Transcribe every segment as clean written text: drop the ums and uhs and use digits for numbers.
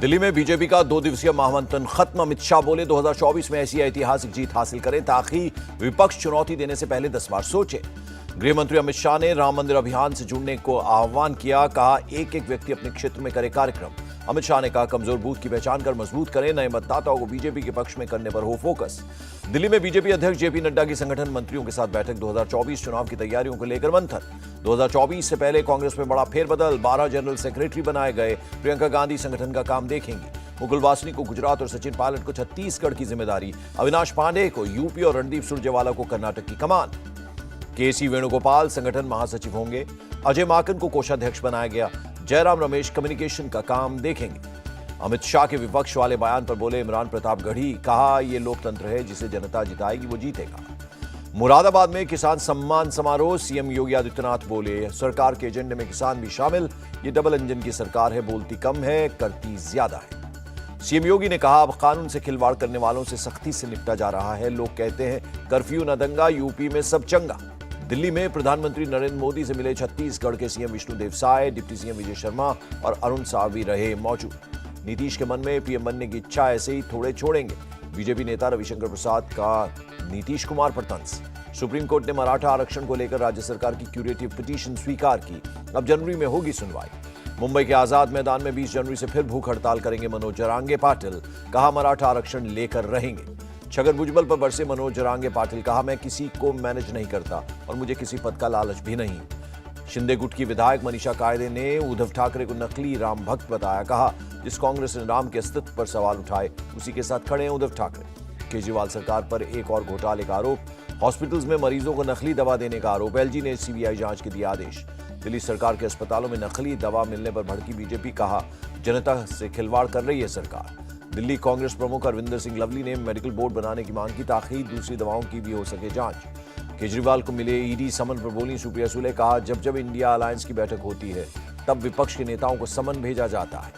दिल्ली में बीजेपी का 2 दिवसीय महामंथन खत्म। अमित शाह बोले 2024 में ऐसी ऐतिहासिक जीत हासिल करें ताकि विपक्ष चुनौती देने से पहले 10 बार सोचे। गृह मंत्री अमित शाह ने राम मंदिर अभियान से जुड़ने को आह्वान किया। कहा एक एक व्यक्ति अपने क्षेत्र में करे कार्यक्रम। अमित शाह ने कहा कमजोर बूथ की पहचान कर मजबूत करें, नए मतदाताओं को बीजेपी के पक्ष में करने पर हो फोकस। दिल्ली में बीजेपी अध्यक्ष जेपी नड्डा की संगठन मंत्रियों के साथ बैठक। 2024 चुनाव की तैयारियों को लेकर मंथन। 2024 से पहले कांग्रेस में बड़ा फेरबदल, 12 जनरल सेक्रेटरी बनाए गए। प्रियंका गांधी संगठन का काम देखेंगी। मुकुल वासनी को गुजरात और सचिन पायलट को छत्तीसगढ़ की जिम्मेदारी। अविनाश पांडे को यूपी और रणदीप सुरजेवाला को कर्नाटक की कमान। केसी वेणुगोपाल संगठन महासचिव होंगे। अजय माकन को कोषाध्यक्ष बनाया गया। जयराम रमेश कम्युनिकेशन का काम देखेंगे। अमित शाह के विपक्ष वाले बयान पर बोले इमरान प्रतापगढ़ी। कहा यह लोकतंत्र है, जिसे जनता जिताएगी वो जीतेगा। मुरादाबाद में किसान सम्मान समारोह। सीएम योगी आदित्यनाथ बोले सरकार के एजेंडे में किसान भी शामिल। ये डबल इंजन की सरकार है, बोलती कम है करती ज्यादा है। सीएम योगी ने कहा अब कानून से खिलवाड़ करने वालों से सख्ती से निपटा जा रहा है। लोग कहते हैं कर्फ्यू न दंगा, यूपी में सब चंगा। दिल्ली में प्रधानमंत्री नरेंद्र मोदी से मिले छत्तीसगढ़ के CM Vishnu Deo Sai, deputy CM Vijay Sharma और अरुण साव भी रहे मौजूद। नीतीश के मन में पीएम बनने की इच्छा ऐसे ही थोड़े छोड़ेंगे। बीजेपी नेता रविशंकर प्रसाद का नीतीश कुमार पर तंज। सुप्रीम कोर्ट ने मराठा आरक्षण को लेकर राज्य सरकार की क्यूरेटिव पिटीशन स्वीकार की। अब जनवरी में होगी सुनवाई। मुंबई के आजाद मैदान में 20 जनवरी से फिर भूख हड़ताल करेंगे मनोज जरांगे पाटिल। कहा मराठा आरक्षण लेकर रहेंगे। छगन भुजबल पर बरसे मनोज जरांगे पाटिल। कहा मैं किसी को मैनेज नहीं करता और मुझे किसी पद का लालच भी नहीं। शिंदे गुट की विधायक मनीषा कायदे ने उद्धव ठाकरे को नकली राम भक्त बताया। कहा जिस कांग्रेस ने राम के अस्तित्व पर सवाल उठाए उसी के साथ खड़े हैं उद्धव ठाकरे। केजरीवाल सरकार पर एक और घोटाले का आरोप। हॉस्पिटल्स में मरीजों को नकली दवा देने का आरोप। एलजी ने सीबीआई जांच के दिए आदेश। दिल्ली सरकार के अस्पतालों में नकली दवा मिलने पर भड़की बीजेपी। कहा जनता से खिलवाड़ कर रही है सरकार। दिल्ली कांग्रेस प्रमुख अरविंदर सिंह लवली ने मेडिकल बोर्ड बनाने की मांग की ताकि दूसरी दवाओं की भी हो सके जांच। केजरीवाल को मिले ईडी समन पर बोली सुप्रिया सुले। कहा जब जब इंडिया अलायंस की बैठक होती है तब विपक्ष के नेताओं को समन भेजा जाता है।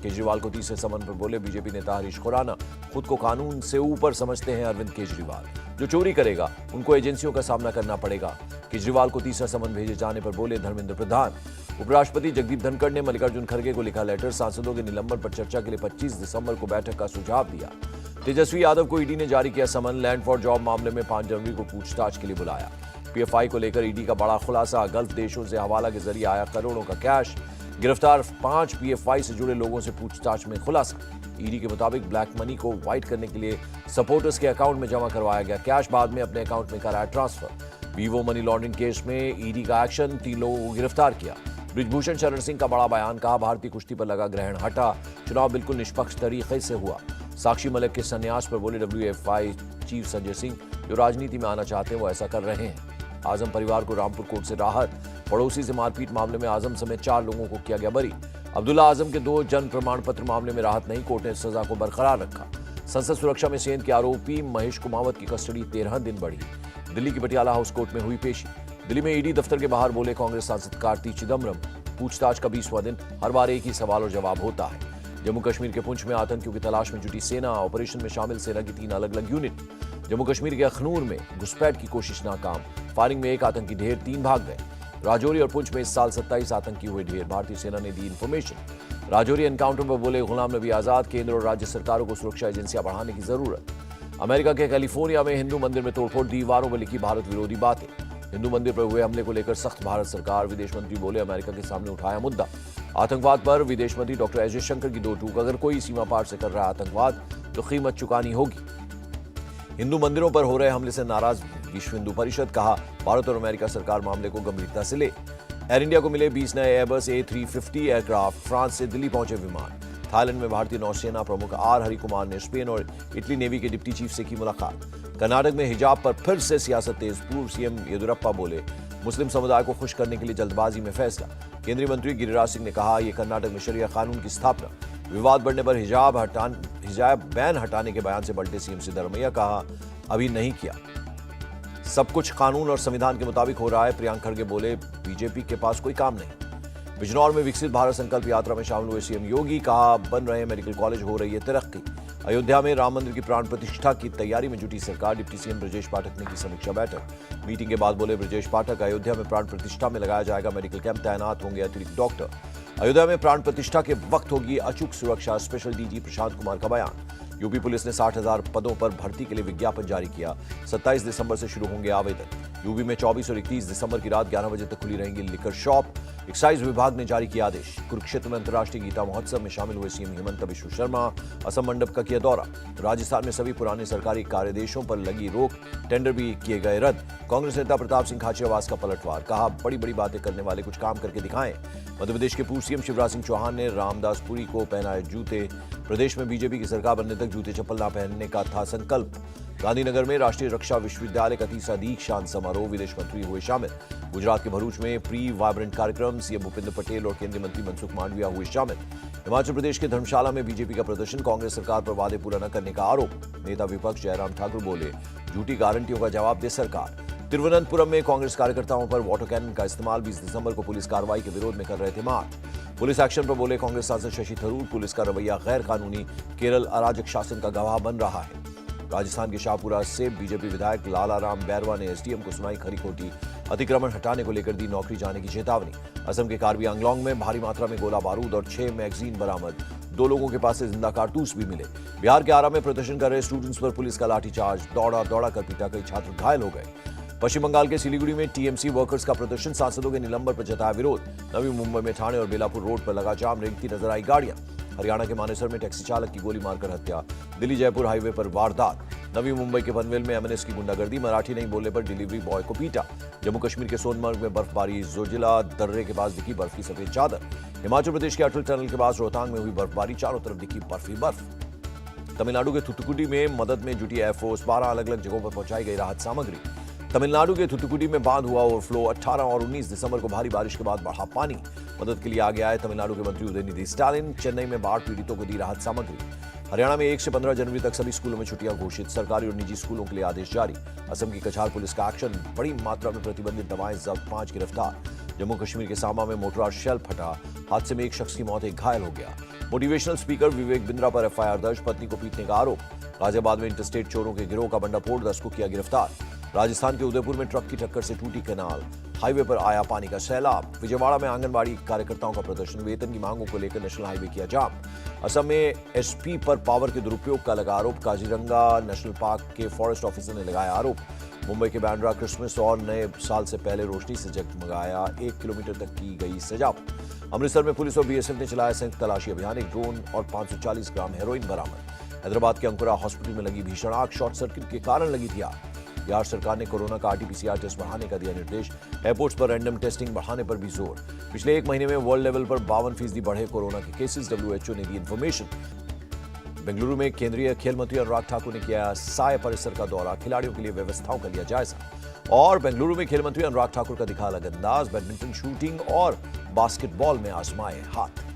केजरीवाल को तीसरे समन पर बोले बीजेपी नेता हरीश खुराना। खुद को कानून से ऊपर समझते हैं अरविंद केजरीवाल। जो चोरी करेगा उनको एजेंसियों का सामना करना पड़ेगा। केजरीवाल को तीसरा समन भेजे जाने पर बोले धर्मेंद्र प्रधान। उपराष्ट्रपति जगदीप धनखड़ ने मल्लिकार्जुन खड़गे को लिखा लेटर। सांसदों के निलंबन पर चर्चा के लिए 25 दिसंबर को बैठक का सुझाव दिया। तेजस्वी यादव को ईडी ने जारी किया समन। लैंड फॉर जॉब मामले में 5 जनवरी को पूछताछ के लिए बुलाया। पीएफआई को लेकर ईडी का बड़ा खुलासा। गल्फ देशों से हवाला के जरिए आया करोड़ों का कैश। गिरफ्तार 5 पीएफआई से जुड़े लोगों से पूछताछ में खुलासा। ईडी के मुताबिक ब्लैक मनी को व्हाइट करने के लिए सपोर्टर्स के अकाउंट में जमा करवाया गया कैश, बाद में अपने अकाउंट में कराया transfer. Vivo money laundering case में ईडी का एक्शन, 3 लोगों को गिरफ्तार किया। ब्रिजभूषण शरण सिंह का बड़ा बयान। कहा भारतीय कुश्ती पर लगा ग्रहण हटा, चुनाव बिल्कुल निष्पक्ष तरीके से हुआ। साक्षी मलिक के संन्यास पर बोले डब्ल्यूएफआई चीफ संजय सिंह। जो राजनीति में आना चाहते हैं वो ऐसा कर रहे हैं। आजम परिवार को रामपुर कोर्ट से राहत। पड़ोसी से मारपीट मामले में आजम समेत 4 लोगों को किया गया बरी। अब्दुल्ला आजम के 2 जन्म प्रमाण पत्र मामले में राहत नहीं, कोर्ट ने सजा को बरकरार रखा। संसद सुरक्षा में सेंध के आरोपी महेश कुमावत की कस्टडी 13 दिन बढ़ी। दिल्ली की पटियाला हाउस कोर्ट में हुई पेशी। दिल्ली में ईडी दफ्तर के बाहर बोले कांग्रेस सांसद कार्ति चिदम्बरम। पूछताछ का 20वां दिन, हर बार एक ही सवाल और जवाब होता है। जम्मू कश्मीर के पुंछ में आतंकियों की तलाश में जुटी सेना। ऑपरेशन में शामिल सेना की 3 अलग अलग यूनिट। जम्मू कश्मीर के अखनूर में घुसपैठ की कोशिश नाकाम। फायरिंग में 1 आतंकी ढेर, 3 भाग गए। राजौरी और पुंछ में इस साल 27 आतंकी हुए ढेर। भारतीय सेना ने दी इंफॉर्मेशन। राजौरी एनकाउंटर पर बोले गुलाम नबी आजाद। केंद्र और राज्य सरकारों को सुरक्षा एजेंसियां बढ़ाने की जरूरत। अमेरिका के कैलिफोर्निया में हिंदू मंदिर में तोड़फोड़, दीवारों पर लिखी भारत विरोधी बातें। हिंदू मंदिर पर हुए हमले को लेकर सख्त भारत सरकार। विदेश मंत्री बोले अमेरिका के सामने उठाया मुद्दा। आतंकवाद पर विदेश मंत्री डॉक्टर एस जयशंकर की 2 टूक। अगर कोई सीमा पार से कर रहा है आतंकवाद तो कीमत चुकानी होगी। हिंदू मंदिरों पर हो रहे हमले से नाराज विश्व हिंदू परिषद। कहा भारत और अमेरिका सरकार मामले को गंभीरता से ले। एयर इंडिया को मिले 20 नए एयरबस A350 एयरक्राफ्ट। फ्रांस से दिल्ली पहुंचे विमान। थाईलैंड में भारतीय नौसेना प्रमुख आर हरिकुमार ने स्पेन और इटली नेवी के डिप्टी चीफ से की मुलाकात। कर्नाटक में हिजाब पर फिर से सियासत तेज। पूर्व सीएम येदियुरप्पा बोले मुस्लिम समुदाय को खुश करने के लिए जल्दबाजी में फैसला। केंद्रीय मंत्री गिरिराज सिंह ने कहा यह कर्नाटक में शरिया कानून की स्थापना। विवाद बढ़ने पर हिजाब बैन हटाने के बयान से पलटे सीएम सिद्धरमैया। कहा अभी नहीं किया, सब कुछ कानून और संविधान के मुताबिक हो रहा है। प्रियंक खड़गे बोले बीजेपी के पास कोई काम नहीं। बिजनौर में विकसित भारत संकल्प यात्रा में शामिल हुए सीएम योगी। कहा बन रहे मेडिकल कॉलेज, हो रही है तरक्की। अयोध्या में राम मंदिर की प्राण प्रतिष्ठा की तैयारी में जुटी सरकार। डिप्टी सीएम ब्रजेश पाठक ने की समीक्षा बैठक। मीटिंग के बाद बोले ब्रजेश पाठक अयोध्या में प्राण प्रतिष्ठा में लगाया जाएगा मेडिकल कैंप, तैनात होंगे अतिरिक्त डॉक्टर। अयोध्या में प्राण प्रतिष्ठा के वक्त होगी अचूक सुरक्षा, स्पेशल डीजी प्रशांत कुमार का बयान। यूपी पुलिस ने 60,000 पदों पर भर्ती के लिए विज्ञापन जारी किया। 27 दिसंबर से शुरू होंगे आवेदन। यूपी में 24 और 31 दिसंबर की रात 11 बजे तक खुली रहेंगी लिकर शॉप। एक्साइज विभाग ने जारी किया आदेश। कुरुक्षेत्र में अंतर्राष्ट्रीय गीता महोत्सव में शामिल हुए सीएम हेमंत बिश्व शर्मा। असम मंडप का किया दौरा। राजस्थान में सभी पुराने सरकारी कार्यादेशों पर लगी रोक, टेंडर भी किए गए रद्द। कांग्रेस नेता प्रताप सिंह खाचरियावास का पलटवार, कहा बड़ी बड़ी बातें करने वाले कुछ काम करके दिखाएं। मध्यप्रदेश के पूर्व सीएम शिवराज सिंह चौहान ने रामदास पुरी को पहनाए जूते। प्रदेश में बीजेपी की सरकार बनने तक जूते चप्पल न पहनने का था संकल्प। गांधीनगर में राष्ट्रीय रक्षा विश्वविद्यालय का तीसरा दीक्षांत समारोह, विदेश मंत्री हुए शामिल। गुजरात के भरूच में प्री वाइब्रेंट कार्यक्रम, सीएम भूपेंद्र पटेल और केंद्रीय मंत्री मनसुख मांडविया हुए शामिल। हिमाचल प्रदेश के धर्मशाला में बीजेपी का प्रदर्शन, कांग्रेस सरकार पर वादे पूरा न करने का आरोप। नेता विपक्ष जयराम ठाकुर बोले, झूठी गारंटियों का जवाब दे सरकार। तिरुवनंतपुरम में कांग्रेस कार्यकर्ताओं पर वाटर कैनन का इस्तेमाल, 20 दिसंबर को पुलिस कार्रवाई के विरोध में कर रहे थे मार्च। पुलिस एक्शन पर बोले कांग्रेस सांसद शशि थरूर, पुलिस का रवैया गैर कानूनी, केरल अराजक शासन का गवाह बन रहा है। राजस्थान के शाहपुरा से बीजेपी विधायक लालाराम बैरवा ने एसडीएम को सुनाई खरी खोटी, अतिक्रमण हटाने को लेकर दी नौकरी जाने की चेतावनी। असम के कार्बी आंगलोंग में भारी मात्रा में गोला बारूद और 6 मैगजीन बरामद, 2 लोगों के पास से जिंदा कारतूस भी मिले। बिहार के आरा में प्रदर्शन कर रहे स्टूडेंट्स पर पुलिस का लाठीचार्ज, दौड़ा कर पीटा, कई छात्र घायल हो गए। पश्चिम बंगाल के सिलीगुड़ी में टीएमसी वर्कर्स का प्रदर्शन, सांसदों के निलंबन पर जताया विरोध। नवी मुंबई में ठाणे और बेलापुर रोड पर लगा जाम, रेंगती नजर आई गाड़ियां। हरियाणा के मानेसर में टैक्सी चालक की गोली मारकर हत्या। दिल्ली जयपुर हाईवे पर वारदात। नवी मुंबई के पनवेल में एमएनएस की गुंडागर्दी, मराठी नहीं बोलने पर डिलीवरी बॉय को पीटा। जम्मू कश्मीर के सोनमर्ग में बर्फबारी, जोजिला दर्रे के पास दिखी बर्फ की सफेद चादर। हिमाचल प्रदेश के अटल टनल के पास रोहतांग में हुई बर्फबारी, चारों तरफ दिखी बर्फ ही बर्फ। तमिलनाडु के थुथुकुडी में मदद में जुटी एयरफोर्स, 12 अलग अलग जगहों पर पहुंचाई गई राहत सामग्री। तमिलनाडु के थुथुकुडी में बांध हुआ ओवरफ्लो, 18 और 19 दिसंबर को भारी बारिश के बाद बढ़ा पानी। मदद के लिए आगे आए तमिलनाडु के मंत्री उदयनिधि स्टालिन। चेन्नई में बाढ़ पीड़ितों को दी राहत सामग्री। हरियाणा में 1 से 15 जनवरी तक सभी स्कूलों में छुट्टियां घोषित, सरकारी और निजी स्कूलों के लिए आदेश जारी। असम की कछार पुलिस का एक्शन, बड़ी मात्रा में प्रतिबंधित दवाएं जब्त, 5 गिरफ्तार। जम्मू कश्मीर के सामा में मोटरार शेल फटा, हादसे में 1 शख्स की मौत, 1 घायल हो गया। मोटिवेशनल स्पीकर विवेक बिंद्रा पर एफआईआर दर्ज, पत्नी को पीटने का आरोप। गाजियाबाद में इंटरस्टेट चोरों के गिरोह का भंडाफोड़, 10 को किया गिरफ्तार। राजस्थान के उदयपुर में ट्रक की टक्कर से टूटी कैनाल, हाईवे पर आया पानी का सैलाब। विजयवाड़ा में आंगनबाड़ी कार्यकर्ताओं का प्रदर्शन, वेतन की मांगों को लेकर नेशनल हाईवे किया जाम। असम में एसपी पर पावर के दुरुपयोग का लगा आरोप, काजीरंगा नेशनल पार्क के फॉरेस्ट ऑफिसर ने लगाया आरोप। मुंबई के बांद्रा क्रिसमस और नए साल से पहले रोशनी से जगमगाया, 1 किलोमीटर तक की गई सजावट। अमृतसर में पुलिस और बीएसएफ ने चलाया संयुक्त तलाशी अभियान, 1 ड्रोन और 540 ग्राम हेरोइन बरामद। हैदराबाद के अंकुरा हॉस्पिटल में लगी भीषण आग, शॉर्ट सर्किट के कारण लगी थी आग। बिहार सरकार ने कोरोना का आरटीपीसीआर टेस्ट बढ़ाने का दिया निर्देश, एयरपोर्ट्स पर रैंडम टेस्टिंग बढ़ाने पर भी जोर। पिछले 1 महीने में वर्ल्ड लेवल पर 52% बढ़े कोरोना के केसेस, डब्ल्यूएचओ ने दी इन्फॉर्मेशन। बेंगलुरु में केंद्रीय खेल मंत्री अनुराग ठाकुर ने किया साय परिसर का दौरा, खिलाड़ियों के लिए व्यवस्थाओं का लिया जायजा। और बेंगलुरु में खेल मंत्री अनुराग ठाकुर का दिखा अलग अंदाज, बैडमिंटन, शूटिंग और बास्केटबॉल में आजमाए हाथ।